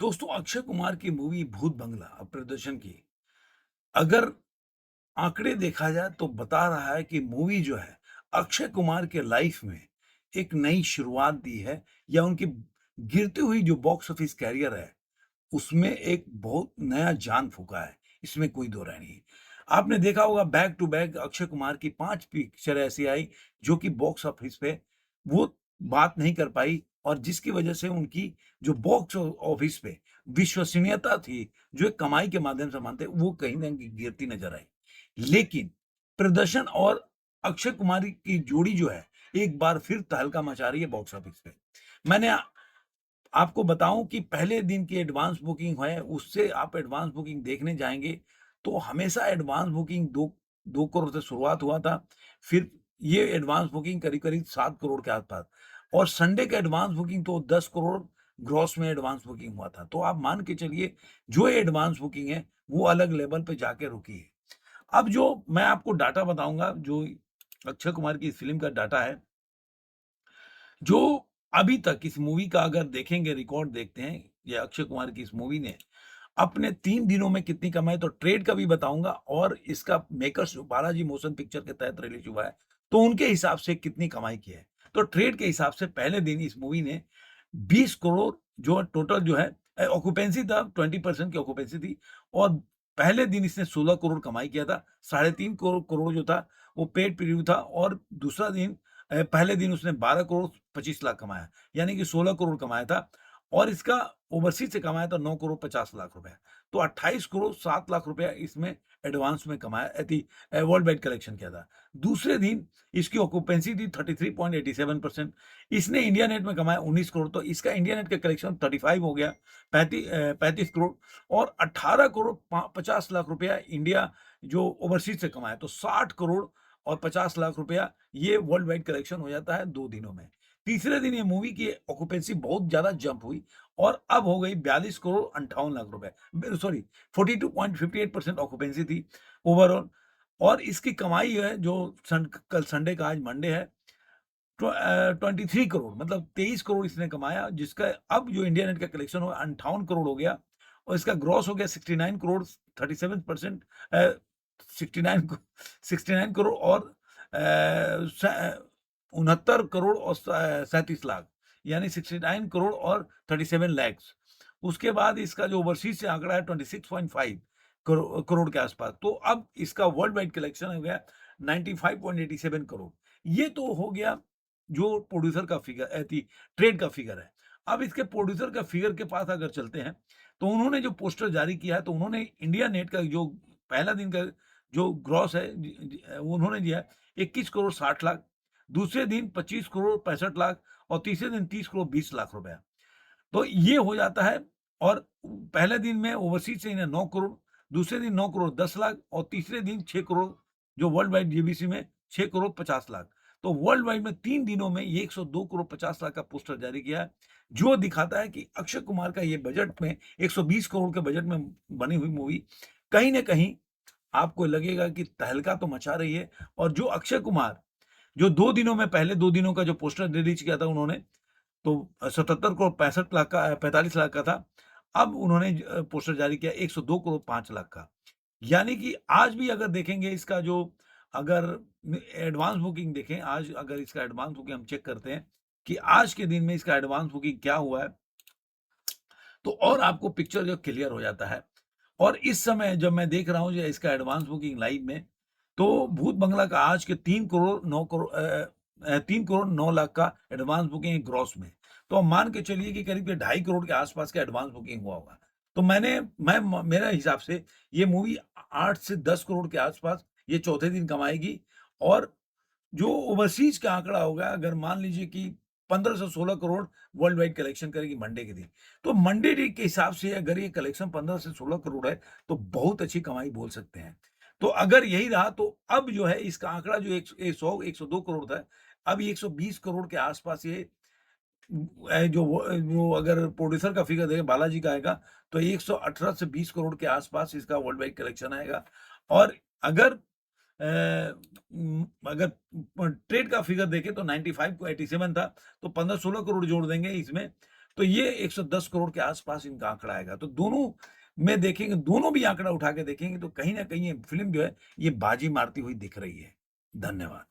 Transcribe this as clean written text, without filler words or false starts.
दोस्तों अक्षय कुमार की मूवी भूत बंगला अब प्रदर्शन की अगर आंकड़े देखा जाए तो बता रहा है कि मूवी जो है अक्षय कुमार के लाइफ में एक नई शुरुआत दी है या उनकी गिरती हुई जो बॉक्स ऑफिस कैरियर है उसमें एक बहुत नया जान फूँका है, इसमें कोई दो राय नहीं। आपने देखा होगा back to back Akshay Kumar की 5 पिक्चर ऐसी आई जो कि बॉक्स ऑफिस पे वो बात नहीं कर पाई और जिसकी वजह से उनकी जो बॉक्स ऑफिस पे विश्वसनीयता थी, जो एक कमाई के माध्यम से मानते वो कहीं न कहीं गिरती नज़र आई। लेकिन प्रदर्शन और अक्षय कुमार की जोड़ी जो है, एक बार फिर तहलका मचा रही है बॉक्स ऑफिस पे। मैंने आपको बताऊँ कि पहले दिन की एडवांस बुकिंग है, उससे आप एडवांस बुकिंग देखने जाएँगे, तो हमेशा एडवांस बुकिंग 2 करोड़ से शुरुआत हुआ था, फिर ये एडवांस बुकिंग करीब-करीब 7 करोड़ के आस-पास और संडे का एडवांस बुकिंग तो 10 करोड़ ग्रॉस में एडवांस बुकिंग हुआ था। तो आप मान के चलिए, जो ये एडवांस बुकिंग है, वो अलग लेवल पे जाके रुकी है। अब जो मैं आपको डाटा बताऊँगा, जो अक्षय कुमार की इस फ़िल्म का डाटा है, जो अभी तक इस मूवी का अगर देखेंगे रिकॉर्ड देखते हैं, ये अक्षय कुमार की इस मूवी ने अपने 3 दिनों में कितनी कमाई तो ट्रेड का भी बताऊँगा और इसका मेकर्स जो बालाजी मोशन पिक्चर के तहत रिलीज़ हुआ है, तो उनके हिसाब से कितनी कमाई की है। तो ट्रेड के हिसाब से पहले दिन इस मूवी ने 20 करोड़ जो टोटल जो है ऑक्यूपेंसी था 20% की ऑक्यूपेंसी थी और पहले दिन इसने 16 करोड़ कमाई किया था। साढ़े 3 करोड़ करोड़ जो था वो पेड प्रीव्यू था और दूसरा दिन पहले दिन उसने 12 करोड़ 25 लाख कमाया, यानी कि 16 करोड़ कमाया था और इसका ओवरसीज़ से कमाया था 9 करोड़ 50 लाख रुपए। तो 28 करोड़ 7 लाख रुपया इसमें एडवांस में कमाया वर्ल्ड वाइड कलेक्शन किया था। दूसरे दिन इसकी ऑक्यूपेंसी थी 33.87%। इसने इंडिया नेट में कमाया 19 करोड़, तो इसका इंडिया नेट का कलेक्शन 35 हो गया, 35 करोड़ और 18 करोड़ 50 लाख रुपया इंडिया जो ओवरसीज़ से कमाया, तो 60 करोड़ और 50 लाख रुपया ये वर्ल्ड वाइड कलेक्शन हो जाता है 2 दिनों में। तीसरे दिन ये मूवी की ऑक्यूपेंसी बहुत ज़्यादा जंप हुई और अब हो गई 42 करोड़ 58 लाख रुपए। सॉरी 42.58% ऑक्यूपेंसी थी ओवरऑल और इसकी कमाई है जो कल संडे का आज मंडे है 23 करोड़ मतलब 23 करोड़ इसने कमाया जिसका अब जो इंडिया नेट का कलेक्शन हो 58 करोड़ हो गया और इसका ग्रॉस हो गया 69 करोड़ 37% 69 69 करोड़ और 69 करोड़ और 37 लाख यानी 69 करोड़ और 37 लैक्स। उसके बाद इसका जो ओवरसीज से आंकड़ा है 26.5 करोड़ के आसपास। तो अब इसका वर्ल्ड वाइड कलेक्शन हो गया 95.87 करोड़। ये तो हो गया जो प्रोड्यूसर का फिगर ट्रेड का फिगर है। अब इसके प्रोड्यूसर का फिगर के पास अगर चलते हैं, तो उन्होंने जो पोस्टर जारी किया है, तो उन्होंने इंडिया नेट का जो पहला दिन का जो ग्रॉस है उन्होंने दिया है 21 करोड़ 60 लाख, दूसरे दिन 25 करोड़ 65 लाख और तीसरे दिन 30 करोड़ 20 लाख रुपया। तो ये हो जाता है और पहले दिन में ओवरसीज़ से इन्हें 9 करोड़, दूसरे दिन 9 करोड़ 10 लाख और तीसरे दिन 6 करोड़ जो वर्ल्ड वाइड जीबीसी में 6 करोड़ 50 लाख। तो वर्ल्ड वाइड में 3 दिनों में ये 102 करोड़ 50 लाख का पोस्टर जारी किया है, जो दिखाता है कि अक्षय कुमार का ये बजट में 120 करोड़ के बजट में बनी हुई मूवी कहीं न कहीं आपको लगेगा कि तहलका तो मचा रही है और जो अक्षय कुमार जो 2 दिनों में पहले 2 दिनों का जो पोस्टर रिलीज़ किया था उन्होंने तो 77 करोड़ 65 लाख का 45 लाख का था। अब उन्होंने पोस्टर जारी किया 102 करोड़ 5 लाख का। यानी कि आज भी अगर देखेंगे इसका जो अगर एडवांस बुकिंग देखें, आज अगर इसका एडवांस बुकिंग हम चेक करते हैं कि आज के दिन में इसका एडवांस बुकिंग क्या हुआ है, तो और आपको पिक्चर जो क्लियर हो जाता है। और इस समय जब मैं देख रहा हूँ जो इसका एडवांस बुकिंग लाइव में, तो भूत बंगला का आज के 3 करोड़ 9 करोड़ 3 करोड़ 9 लाख का एडवांस बुकिंग है ग्रॉस में। तो आप मान के चलिए कि करीब 2.5 करोड़ के आस-पास का एडवांस बुकिंग हुआ होगा। तो मैं म मेरा हिसाब से ये मूवी 8 से 10 करोड़ के आस-पास ये चौथे दिन कमाएगी और जो ओवरसीज़ का आंकड़ा होगा अगर मान लीजिए कि 15 से 16 करोड़ वर्ल्ड वाइड कलेक्शन करेगी मंडे के दिन। तो मंडे डे के हिसाब से अगर ये कलेक्शन 15 से 16 करोड़ है, तो बहुत अच्छी कमाई बोल सकते हैं। तो अगर यही रहा तो अब जो है इसका आंकड़ा जो 100-102 करोड़ था, अब ये 120 करोड़ के आस-पास ये जो अगर प्रोड्यूसर का फिगर देखें बालाजी का आएगा, तो 118 से 20 करोड़ के आस-पास इसका वर्ल्ड वाइड कलेक्शन आएगा और अगर अगर ट्रेड का फिगर देखें तो 95 को 87 था, तो 15-16 करोड़ जोड़ देंगे इसमें, तो ये 110 करोड़ के आस-पास इनका आंकड़ा आएगा। तो दोनों में देखेंगे, दोनों भी आंकड़ा उठा के देखेंगे तो कहीं न कहीं ये फ़िल्म जो है, ये बाजी मारती हुई दिख रही है। धन्यवाद।